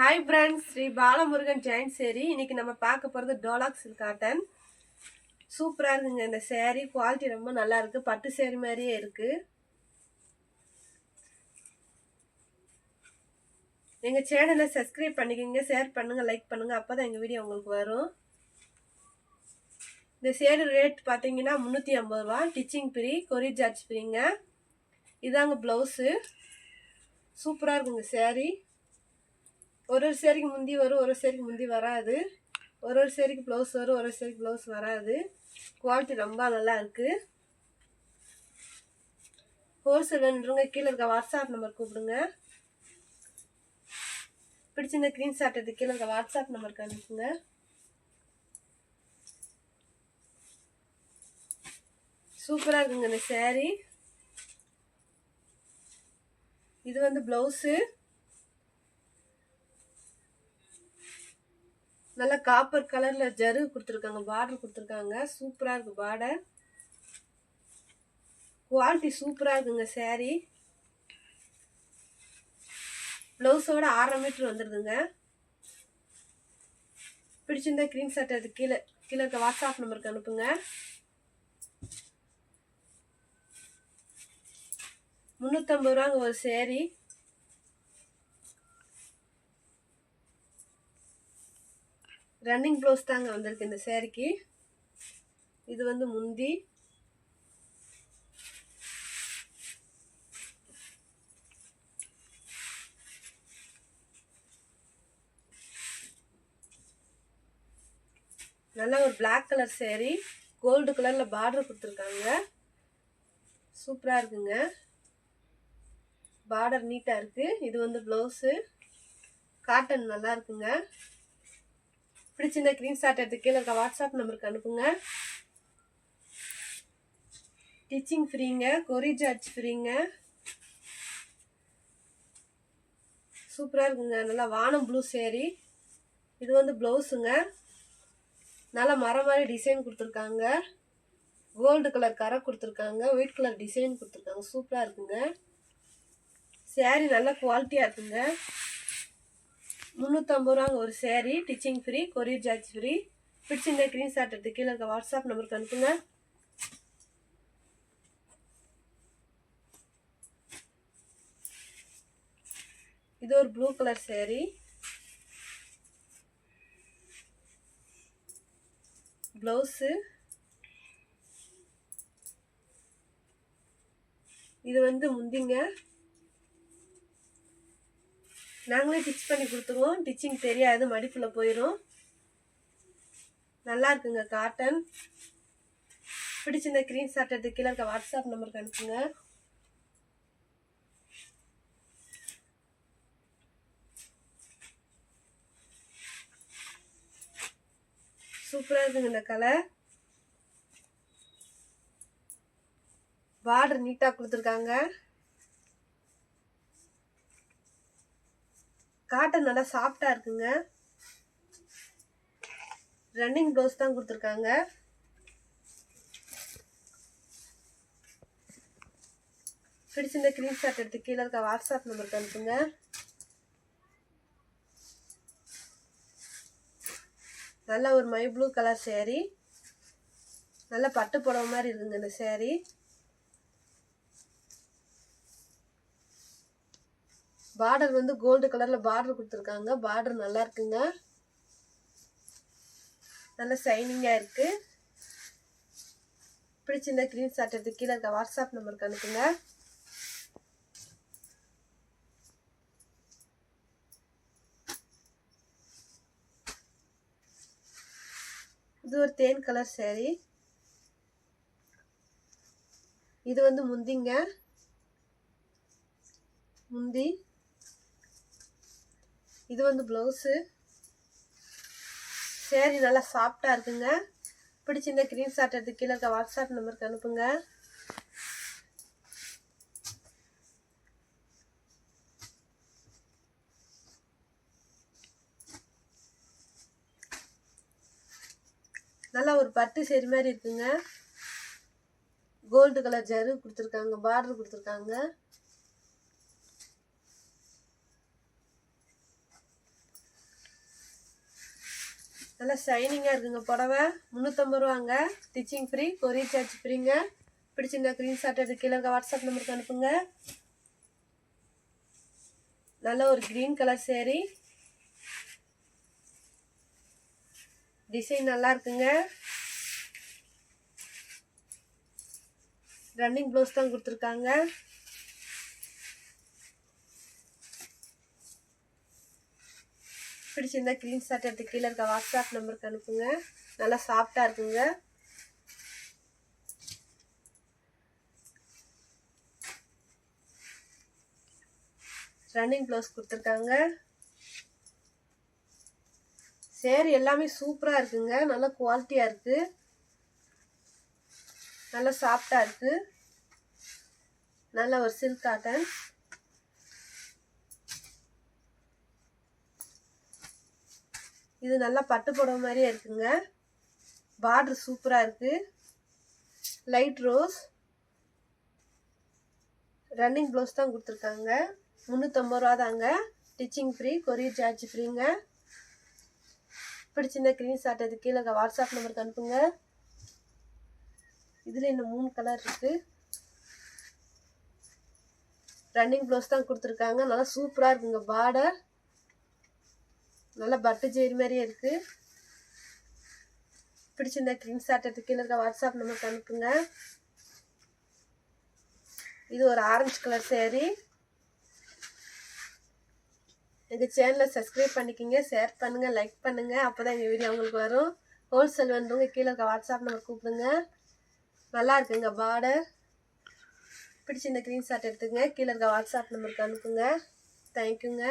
Hi friends Shri Balamurugan Jain சேரி இன்னைக்கு நம்ம பார்க்க போறது டோலாக் சில்க் காட்டன் சூப்பரா இருக்குங்க இந்த சேரி குவாலிட்டி ரொம்ப நல்லா இருக்கு பட்டு சேரி மாதிரியே இருக்கு எங்க சேனலை சப்ஸ்கிரைப் பண்ணிக்கங்க ஷேர் பண்ணுங்க லைக் பண்ணுங்க அப்பதான் எங்க வீடியோ உங்களுக்கு வரும் இந்த சேரி ரேட் பாத்தீங்கன்னா 350 ரூபாய் டிச்சிங் ஃப்ரீ கொரியர் சார்ஜ் ஃப்ரீங்க இதாங்க ப்ளவுஸ் சூப்பரா இருக்குங்க சேரி ஒரு சேரிக்கு முந்தி வரும் ஒரு சேரிக்கு முந்தி வராது ஒரு சேரிக்கு ப்ளவுஸ் வரும் ஒரு சேரிக்கு ப்ளவுஸ் வராது குவாலிட்டி ரொம்ப நல்லா இருக்கு ஹோல்சேல் வேணுன்றவங்க கீழே இருக்க வாட்ஸ்அப் நம்பர் கூப்பிடுங்க பிடிச்சிருந்த ஸ்கிரீன்ஷாட் எடுத்து கீழே இருக்க வாட்ஸ்அப் நம்பருக்கு அனுப்புங்க சூப்பரா இருக்குங்க இந்த சேரி இது வந்து ப்ளவுஸ் நல்ல காப்பர் கலர்ல ஜரு கொடுத்துருக்காங்க பார்டர் கொடுத்துருக்காங்க சூப்பரா இருக்கு பார்டர் குவாலிட்டி சூப்பரா இருக்குங்க சாரி ப்ளவுஸோட 1/2 மீட்டர் வந்துருதுங்க பிடிச்சிருந்தா ஸ்கிரீன்ஷாட் எடுத்து கீழே இருக்க வாட்ஸ்அப் நம்பருக்கு அனுப்புங்க 350 ரூபாங்க ஒரு சாரி ரன்னிங் ப்ளவுஸ் தாங்க வந்திருக்கு இந்த சாரிக்கு இது வந்து முந்தி நல்ல ஒரு Black கலர் சாரி கோல்டு கலர்ல பார்டர் கொடுத்துருக்காங்க சூப்பரா இருக்குங்க பார்டர் நீட்டா இருக்கு இது வந்து ப்ளவுஸ் காட்டன் நல்லா இருக்குங்க பிடிச்சிருந்த ஸ்கிரீன்ஷாட் எடுத்து கீழே இருக்க வாட்ஸ்அப் நம்பருக்கு அனுப்புங்க டிச்சிங் ஃப்ரீங்க கொரியர் சார்ஜ் ஃப்ரீங்க சூப்பரா இருக்குங்க நல்லா வானம் ப்ளூ சேரி இது வந்து ப்ளவுஸுங்க நல்லா மரம் மாதிரி டிசைன் கொடுத்துருக்காங்க கோல்டு கலர் கரை கொடுத்துருக்காங்க ஒயிட் கலர் டிசைன் கொடுத்துருக்காங்க சூப்பரா இருக்குங்க சேரீ நல்ல குவாலிட்டியா இருக்குங்க 350 ரூபாங்க ஒரு sari stitching free courier charge free பிடிச்சிருந்த ஸ்கிரீன்ஷாட் எடுத்து கீழே இருக்க வாட்ஸ்அப் நம்பருக்கு அனுப்புங்க இது ஒரு ப்ளூ கலர் சேரீ ப்ளவுஸ் இது வந்து முந்திங்க நாங்களே டிச் பண்ணி கொடுத்துருவோம் டிச்சிங் தெரியாது மடிப்புல போயிடும் நல்லா இருக்குங்க காட்டன் பிடிச்சிருந்த ஸ்கிரீன்ஷாட் எடுத்து கீழே இருக்க வாட்ஸ்அப் நம்பருக்கு அனுப்புங்க சூப்பரா இருக்குங்க இந்த கலர் பார்டர் நீட்டா கொடுத்துருக்காங்க காட்டன் நல்லா சாஃப்டா இருக்குங்க ரன்னிங் ப்ளவுஸ் தான் கொடுத்துருக்காங்க பிடிச்சிருந்த ஸ்கிரீன்ஷாட் எடுத்து கீழே இருக்க வாட்ஸ்அப் நம்பருக்கு அனுப்புங்க நல்ல ஒரு மை ப்ளூ கலர் சேரீ நல்ல பட்டு புடவை மாதிரி இருக்குங்க இந்த சேரீ பார்டர் வந்து கோல்டு கலர்ல பார்டர் கொடுத்துருக்காங்க பார்டர் நல்லா இருக்குங்க நல்ல ஷைனிங்கா இருக்கு பிடிச்சிருந்த ஸ்கிரீன்ஷாட் எடுத்து கீழே இருக்க வாட்ஸ்அப் நம்பருக்கு அனுப்புங்க இது ஒரு தேன் கலர் சேரீ இது வந்து முந்திங்க முந்தி இது வந்து ப்ளவுஸ் சேரீ நல்லா சாஃப்டா இருக்குங்க பிடிச்சிருந்த ஸ்கிரீன்ஷாட் எடுத்து கீழே இருக்க வாட்ஸ்அப் நம்பருக்கு அனுப்புங்க நல்லா ஒரு பட்டு சேரீ மாதிரி இருக்குங்க கோல்டு கலர் ஜரு கொடுத்துருக்காங்க பார்டர் கொடுத்துருக்காங்க நல்லா ஷைனிங்காக இருக்குங்க புடவை. 350 ரூபாங்க. ஸ்டிச்சிங் ஃப்ரீ, கொரியர் சார்ஜ் ஃப்ரீங்க. பிடிச்சிருந்தா ஸ்க்ரீன்ஷாட் எடுத்து கீழே இருக்க வாட்ஸ்அப் நம்பருக்கு அனுப்புங்க. நல்ல ஒரு க்ரீன் கலர் சேரீ. டிசைன் நல்லா இருக்குங்க. ரன்னிங் ப்ளவுஸ் தான் கொடுத்துருக்காங்க. பிடிச்சிருந்தா ஸ்க்ரீன்ஷாட் எடுத்து கீழே இருக்க வாட்ஸ்அப் நம்பருக்கு அனுப்புங்க. நல்லா சாஃப்டாக இருக்குங்க. ரன்னிங் ப்ளவுஸ் கொடுத்துருக்காங்க. சேரீ எல்லாமே சூப்பராக இருக்குங்க. நல்ல குவாலிட்டியாக இருக்குது. நல்லா சாஃப்டாக இருக்குது. நல்ல ஒரு சில்க் காட்டன். இது நல்லா பட்டு புடவை மாதிரியே இருக்குங்க. பார்டர் சூப்பராக இருக்குது. Light rose. ரன்னிங் ப்ளவுஸ் தான் கொடுத்துருக்காங்க. 350 ரூபா தாங்க. ஸ்டிச்சிங் ஃப்ரீ, கொரியர் சார்ஜ் ஃப்ரீங்க. பிடிச்சிருந்த ஸ்க்ரீன்ஷாட் எடுத்து கீழே வாட்ஸ்அப் நம்பருக்கு அனுப்புங்க. இதில் இன்னும் 3 கலர் இருக்குது. ரன்னிங் ப்ளவுஸ் தான் கொடுத்துருக்காங்க. நல்லா சூப்பராக இருக்குங்க. பார்டர் நல்லா பட்டு ஜெரி மாதிரியே இருக்குது. பிடிச்சிருந்த ஸ்க்ரீன்ஷாட் எடுத்து கீழே இருக்க வாட்ஸ்அப் நம்பருக்கு அனுப்புங்க. இது ஒரு ஆரஞ்சு கலர் சேரீ. எங்கள் சேனலை சப்ஸ்கிரைப் பண்ணிக்கிங்க, ஷேர் பண்ணுங்கள், லைக் பண்ணுங்கள். அப்போ தான் எங்கள் வீடியோ உங்களுக்கு வரும். ஹோல்சேல் வேணுறவங்க கீழே இருக்க வாட்ஸ்அப் நம்பர் கூப்பிடுங்க. நல்லா இருக்குங்க பார்டர். பிடிச்சிருந்த ஸ்க்ரீன்ஷாட் எடுத்துங்க, கீழே இருக்க வாட்ஸ்அப் நம்பருக்கு அனுப்புங்க. தேங்க்யூங்க.